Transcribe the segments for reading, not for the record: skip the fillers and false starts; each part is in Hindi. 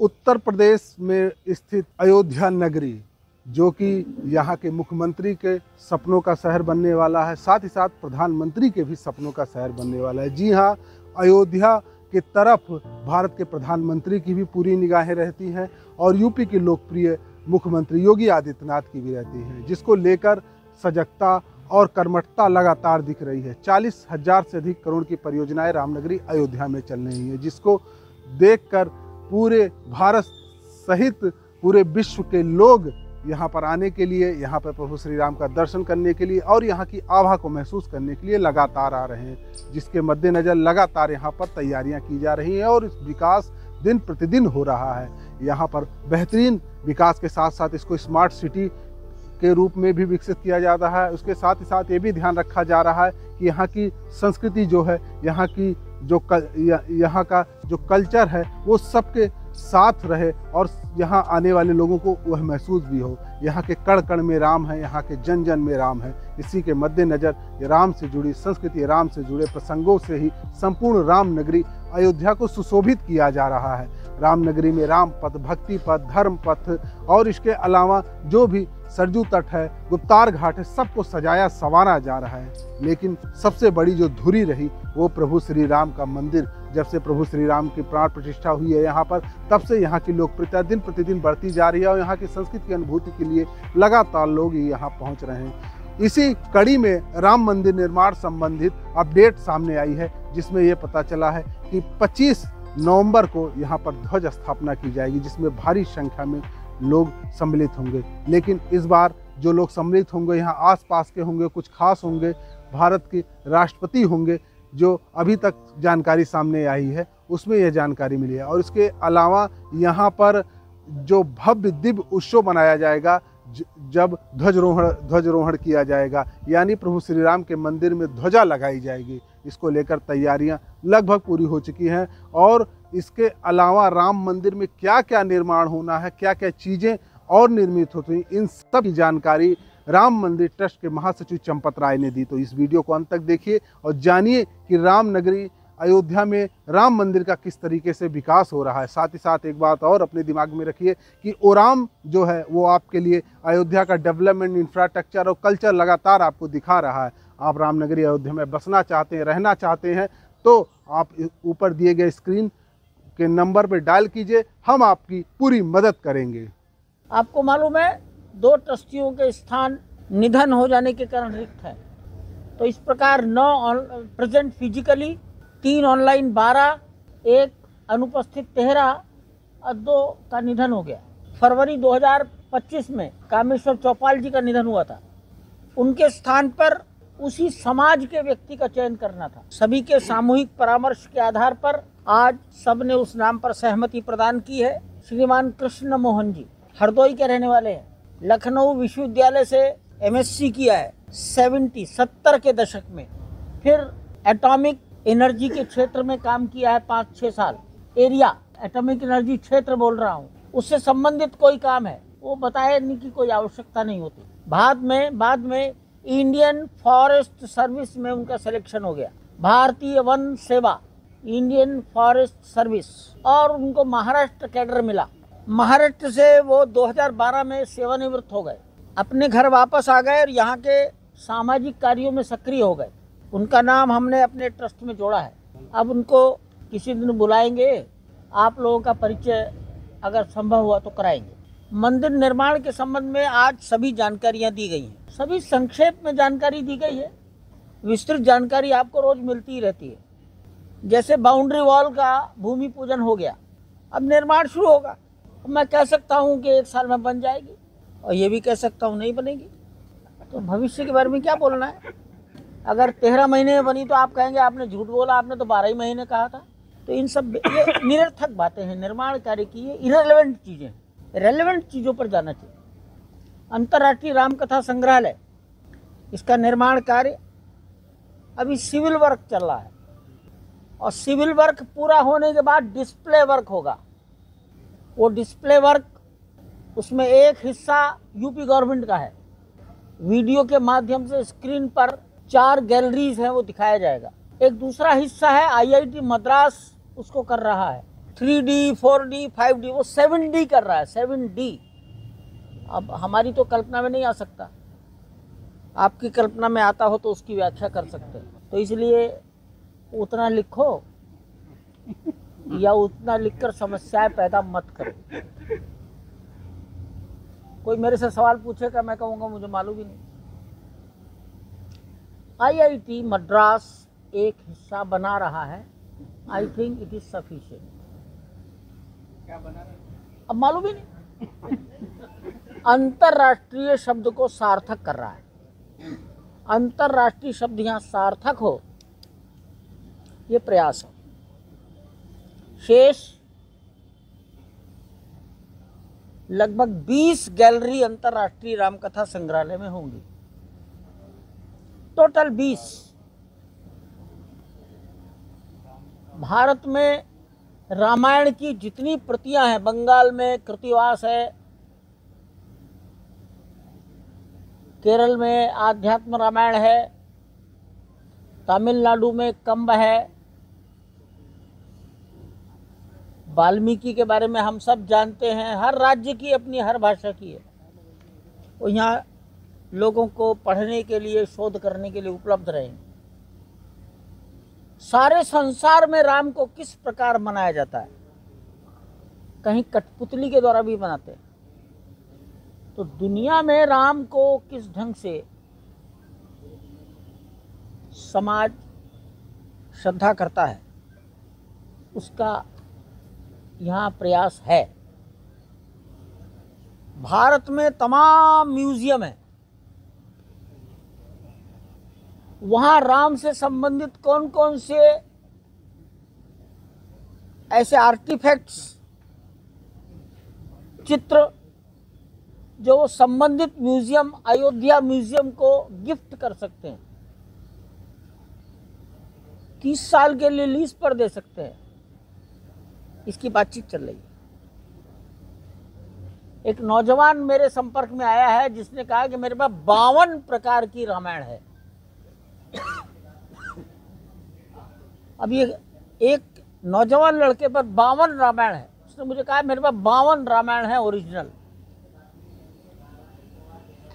उत्तर प्रदेश में स्थित अयोध्या नगरी, जो कि यहाँ के मुख्यमंत्री के सपनों का शहर बनने वाला है, साथ ही साथ प्रधानमंत्री के भी सपनों का शहर बनने वाला है। जी हाँ, अयोध्या की तरफ भारत के प्रधानमंत्री की भी पूरी निगाहें रहती हैं और यूपी के लोकप्रिय मुख्यमंत्री योगी आदित्यनाथ की भी रहती हैं, जिसको लेकर सजगता और कर्मठता लगातार दिख रही है। 40,000 से अधिक करोड़ की परियोजनाएं रामनगरी अयोध्या में चल रही हैं, जिसको देखकर पूरे भारत सहित पूरे विश्व के लोग यहाँ पर आने के लिए, यहाँ पर प्रभु श्री राम का दर्शन करने के लिए और यहाँ की आभा को महसूस करने के लिए लगातार आ रहे हैं, जिसके मद्देनज़र लगातार यहाँ पर तैयारियाँ की जा रही हैं और इस विकास दिन प्रतिदिन हो रहा है। यहाँ पर बेहतरीन विकास के साथ साथ इसको स्मार्ट सिटी के रूप में भी विकसित किया जा रहा है। उसके साथ ही साथ ये भी ध्यान रखा जा रहा है कि यहाँ की संस्कृति जो है, यहाँ का जो कल्चर है वो सबके साथ रहे और यहाँ आने वाले लोगों को वह महसूस भी हो। यहाँ के कण कण में राम है, यहाँ के जन जन में राम है। इसी के मद्देनज़र राम से जुड़ी संस्कृति, राम से जुड़े प्रसंगों से ही संपूर्ण राम नगरी अयोध्या को सुशोभित किया जा रहा है। राम नगरी में राम पथ, भक्ति पथ, धर्म पथ और इसके अलावा जो भी सरजू तट है, गुप्तार घाट है, सबको सजाया संवारा जा रहा है। लेकिन सबसे बड़ी जो धुरी रही वो प्रभु श्री राम का मंदिर। जब से प्रभु श्री राम की प्राण प्रतिष्ठा हुई है यहाँ पर, तब से यहाँ की लोकप्रियता दिन प्रतिदिन बढ़ती जा रही है और यहाँ की संस्कृति की अनुभूति के लिए लगातार लोग यहाँ पहुँच रहे हैं। इसी कड़ी में राम मंदिर निर्माण संबंधित अपडेट सामने आई है, जिसमें ये पता चला है कि 25 नवंबर को यहाँ पर ध्वज स्थापना की जाएगी, जिसमें भारी संख्या में लोग सम्मिलित होंगे। लेकिन इस बार जो लोग सम्मिलित होंगे यहाँ आसपास के होंगे, कुछ खास होंगे, भारत के राष्ट्रपति होंगे, जो अभी तक जानकारी सामने आई है उसमें यह जानकारी मिली है। और इसके अलावा यहाँ पर जो भव्य दिव्य उत्सव मनाया जाएगा, जब ध्वजरोहण किया जाएगा, यानी प्रभु श्री राम के मंदिर में ध्वजा लगाई जाएगी। इसको लेकर तैयारियां लगभग पूरी हो चुकी हैं और इसके अलावा राम मंदिर में क्या क्या निर्माण होना है, क्या क्या चीज़ें और निर्मित होती हैं, इन सब की जानकारी राम मंदिर ट्रस्ट के महासचिव चंपत राय ने दी। तो इस वीडियो को अंत तक देखिए और जानिए कि राम नगरी अयोध्या में राम मंदिर का किस तरीके से विकास हो रहा है। साथ ही साथ एक बात और अपने दिमाग में रखिए कि ओराम जो है वो आपके लिए अयोध्या का डेवलपमेंट, इंफ्रास्ट्रक्चर और कल्चर लगातार आपको दिखा रहा है। आप रामनगरी अयोध्या में बसना चाहते हैं, रहना चाहते हैं, तो आप ऊपर दिए गए स्क्रीन के नंबर पर डायल कीजिए, हम आपकी पूरी मदद करेंगे। आपको मालूम है 2 ट्रस्टियों के स्थान निधन हो जाने के कारण रिक्त है, तो इस प्रकार 9 प्रेजेंट फिजिकली, 3 ऑनलाइन, 12, 1 अनुपस्थित 13 और 2 का निधन हो गया। फरवरी 2025 में कामेश्वर चौपाल जी का निधन हुआ था। उनके स्थान पर उसी समाज के व्यक्ति का चयन करना था। सभी के सामूहिक परामर्श के आधार पर आज सबने उस नाम पर सहमति प्रदान की है। श्रीमान कृष्ण मोहन जी हरदोई के रहने वाले हैं, लखनऊ विश्वविद्यालय से MSc किया है 70 के दशक में, फिर एटॉमिक एनर्जी के क्षेत्र में काम किया है 5-6 साल। एरिया एटॉमिक एनर्जी क्षेत्र बोल रहा हूँ, उससे संबंधित कोई काम है वो बताने की कोई आवश्यकता नहीं होती। बाद में इंडियन फॉरेस्ट सर्विस में उनका सिलेक्शन हो गया, भारतीय वन सेवा, इंडियन फॉरेस्ट सर्विस, और उनको महाराष्ट्र कैडर मिला। महाराष्ट्र से वो 2012 में सेवानिवृत्त हो गए, अपने घर वापस आ गए और यहाँ के सामाजिक कार्यों में सक्रिय हो गए। उनका नाम हमने अपने ट्रस्ट में जोड़ा है। अब उनको किसी दिन बुलाएंगे, आप लोगों का परिचय अगर संभव हुआ तो कराएंगे। मंदिर निर्माण के संबंध में आज सभी जानकारियां दी गई हैं, सभी संक्षेप में जानकारी दी गई है। विस्तृत जानकारी आपको रोज मिलती ही रहती है। जैसे बाउंड्री वॉल का भूमि पूजन हो गया, अब निर्माण शुरू होगा। मैं कह सकता हूं कि 1 साल में बन जाएगी और ये भी कह सकता हूं नहीं बनेगी। तो भविष्य के बारे में क्या बोलना है? अगर 13 महीने में बनी तो आप कहेंगे आपने झूठ बोला, आपने तो 12 ही महीने कहा था। तो इन सब ये निरर्थक बातें हैं, निर्माण कार्य की ये इररिलेवेंट चीज़ें हैं। रेलेवेंट चीज़ों पर जाना चाहिए। अंतर्राष्ट्रीय रामकथा संग्रहालय, इसका निर्माण कार्य अभी सिविल वर्क चल रहा है और सिविल वर्क पूरा होने के बाद डिस्प्ले वर्क होगा। वो डिस्प्ले वर्क, उसमें एक हिस्सा यूपी गवर्नमेंट का है, वीडियो के माध्यम से स्क्रीन पर 4 गैलरीज हैं वो दिखाया जाएगा। एक दूसरा हिस्सा है IIT मद्रास उसको कर रहा है, 3D, 4D, 5D, वो 7D कर रहा है, 7D। अब हमारी तो कल्पना में नहीं आ सकता, आपकी कल्पना में आता हो तो उसकी व्याख्या कर सकते हैं। तो इसलिए उतना लिखो या उतना लिखकर समस्याएं पैदा मत करो। कोई मेरे से सवाल पूछेगा, मैं कहूँगा मुझे मालूम ही नहीं। IIT मद्रास एक हिस्सा बना रहा है, I think it is sufficient. क्या बना रहा है अब मालूम ही नहीं। अंतरराष्ट्रीय शब्द को सार्थक कर रहा है। अंतरराष्ट्रीय शब्द यहाँ सार्थक हो, ये प्रयास है। शेष लगभग 20 गैलरी अंतरराष्ट्रीय रामकथा संग्रहालय में होंगी, टोटल 20। भारत में रामायण की जितनी प्रतियां हैं, बंगाल में कृतिवास है, केरल में आध्यात्म रामायण है, तमिलनाडु में कंब है, वाल्मीकि के बारे में हम सब जानते हैं। हर राज्य की अपनी हर भाषा की है, वो यहाँ लोगों को पढ़ने के लिए, शोध करने के लिए उपलब्ध रहेंगे। सारे संसार में राम को किस प्रकार मनाया जाता है, कहीं कठपुतली के द्वारा भी मनाते हैं, तो दुनिया में राम को किस ढंग से समाज श्रद्धा करता है, उसका यहाँ प्रयास है। भारत में तमाम म्यूजियम है, वहाँ राम से संबंधित कौन कौन से ऐसे आर्टिफैक्ट्स, चित्र जो संबंधित म्यूजियम, अयोध्या म्यूजियम को गिफ्ट कर सकते हैं, 30 साल के लिए लीज पर दे सकते हैं, इसकी बातचीत चल रही है। एक नौजवान मेरे संपर्क में आया है जिसने कहा कि मेरे पास 52 प्रकार की रामायण है। अब ये एक नौजवान लड़के पर 52 रामायण है, उसने मुझे कहा मेरे पास 52 रामायण है ओरिजिनल।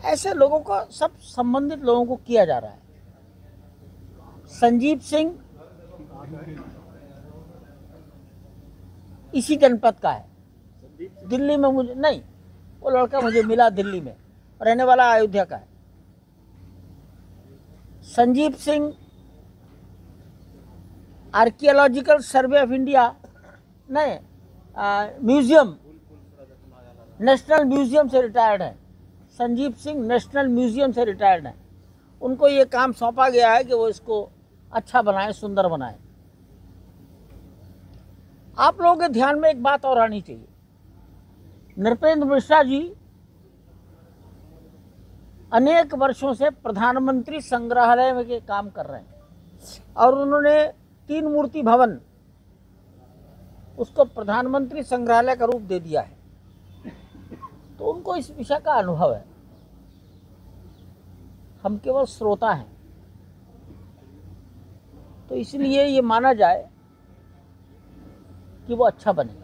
ऐसे लोगों को, सब संबंधित लोगों को किया जा रहा है। संजीव सिंह इसी जनपद का है, दिल्ली में मुझे नहीं, वो लड़का मुझे मिला दिल्ली में, रहने वाला अयोध्या का है। Sanjeev Singh archaeological survey of India नहीं, म्यूजियम, नेशनल म्यूजियम से रिटायर्ड है। संजीव सिंह नेशनल म्यूजियम से रिटायर्ड है। उनको ये काम सौंपा गया है कि वो इसको अच्छा बनाए, सुंदर बनाए। आप लोगों के ध्यान में एक बात और आनी चाहिए। नृपेंद्र मिश्रा जी अनेक वर्षों से प्रधानमंत्री संग्रहालय में के काम कर रहे हैं और उन्होंने 3 मूर्ति भवन, उसको प्रधानमंत्री संग्रहालय का रूप दे दिया है। तो उनको इस विषय का अनुभव है, हम केवल श्रोता हैं। तो इसलिए ये माना जाए कि वो अच्छा बनेगा।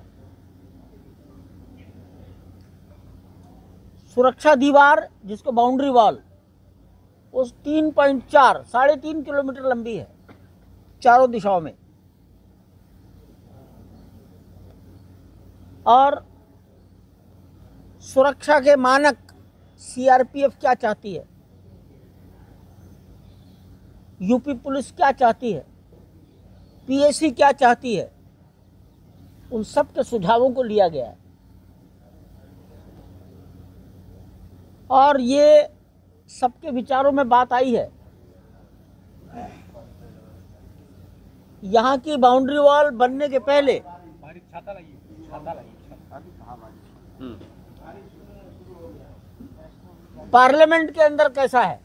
सुरक्षा दीवार, जिसको बाउंड्री वॉल, वो 3.4 3.5 किलोमीटर लंबी है चारों दिशाओं में। और सुरक्षा के मानक CRPF क्या चाहती है, यूपी पुलिस क्या चाहती है, PAC क्या चाहती है, उन सब के सुझावों को लिया गया है। और ये सबके विचारों में बात आई है। यहाँ की बाउंड्री वॉल बनने के पहले पार्लियामेंट के अंदर कैसा है,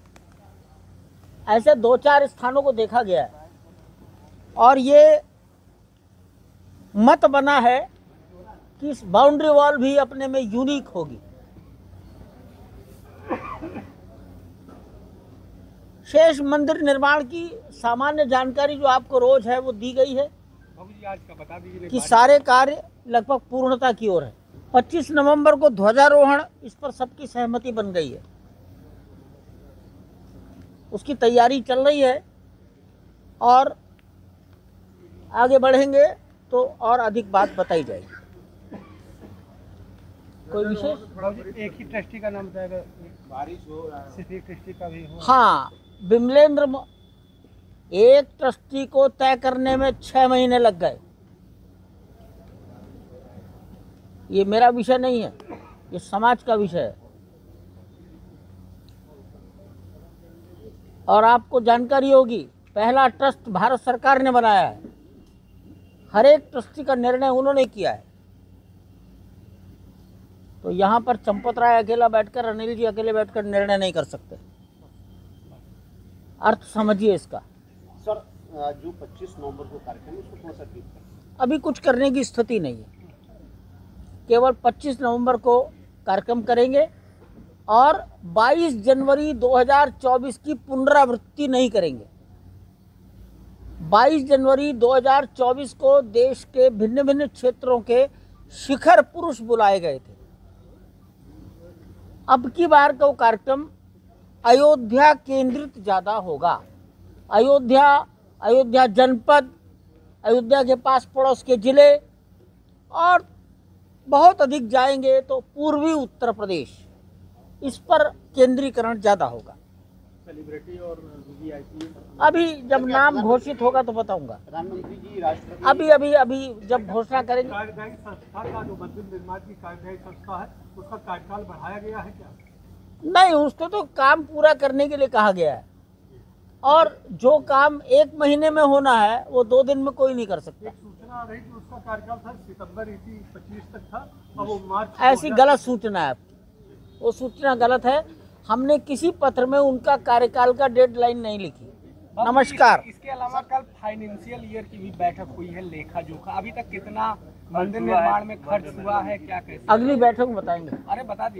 ऐसे 2-4 स्थानों को देखा गया है और ये मत बना है कि इस बाउंड्री वॉल भी अपने में यूनिक होगी। शेष मंदिर निर्माण की सामान्य जानकारी जो आपको रोज है वो दी गई है। कि सारे कार्य लगभग पूर्णता की ओर है। 25 नवंबर को ध्वजारोहण, इस पर सबकी सहमति बन गई है, उसकी तैयारी चल रही है और आगे बढ़ेंगे तो और अधिक बात बताई जाएगी। कोई विशेष एक ही ट्रस्टी का नाम बताएगा, बारिश हो रहा है, सिर्फ एक ट्रस्टी का भी हो? हाँ, विमलेंद्र, एक ट्रस्टी को तय करने में 6 महीने लग गए। ये मेरा विषय नहीं है, ये समाज का विषय है। और आपको जानकारी होगी, पहला ट्रस्ट भारत सरकार ने बनाया है, हर एक ट्रस्टी का निर्णय उन्होंने किया है। तो यहाँ पर चंपत राय अकेला बैठकर, अनिल जी अकेले बैठकर निर्णय नहीं कर सकते। अर्थ समझिए इसका। सर, जो 25 नवंबर को कार्यक्रम है उसको थोड़ा सा ठीक करें। अभी कुछ करने की स्थिति नहीं है, केवल 25 नवंबर को कार्यक्रम करेंगे और 22 जनवरी 2024 की पुनरावृत्ति नहीं करेंगे। 22 जनवरी 2024 को देश के भिन्न भिन्न क्षेत्रों के शिखर पुरुष बुलाए गए थे। अब की बार का कार्यक्रम अयोध्या केंद्रित ज़्यादा होगा। अयोध्या जनपद, अयोध्या के पास पड़ोस के जिले और बहुत अधिक जाएंगे तो पूर्वी उत्तर प्रदेश, इस पर केंद्रीकरण ज़्यादा होगा। सेलिब्रिटी और वीवीआईपी अभी जब नाम घोषित होगा तो बताऊंगा। प्रधानमंत्री जी, राष्ट्रपति अभी जब घोषणा करेंगे। कार्यदायी संस्था का जो मंदिर निर्माण की कार्यदायी संस्था है, उसका कार्यकाल बढ़ाया गया है क्या? नहीं, उसको तो काम पूरा करने के लिए कहा गया है और जो काम 1 महीने में होना है वो 2 दिन में कोई नहीं कर सकता। एक सूचना आ रही कि उसका कार्यकाल था सितंबर 25 तक था, अब वो मार्च। ऐसी गलत सूचना है आपकी, वो सूचना गलत है। हमने किसी पत्र में उनका कार्यकाल का डेडलाइन नहीं लिखी। नमस्कार। इसके अलावा कल फाइनेंशियल ईयर की भी बैठक हुई है, लेखा जोखा, अभी तक कितना मंदिर निर्माण में खर्च हुआ है, क्या कैसे? अगली बैठक में बताएंगे। अरे बता दीजिए।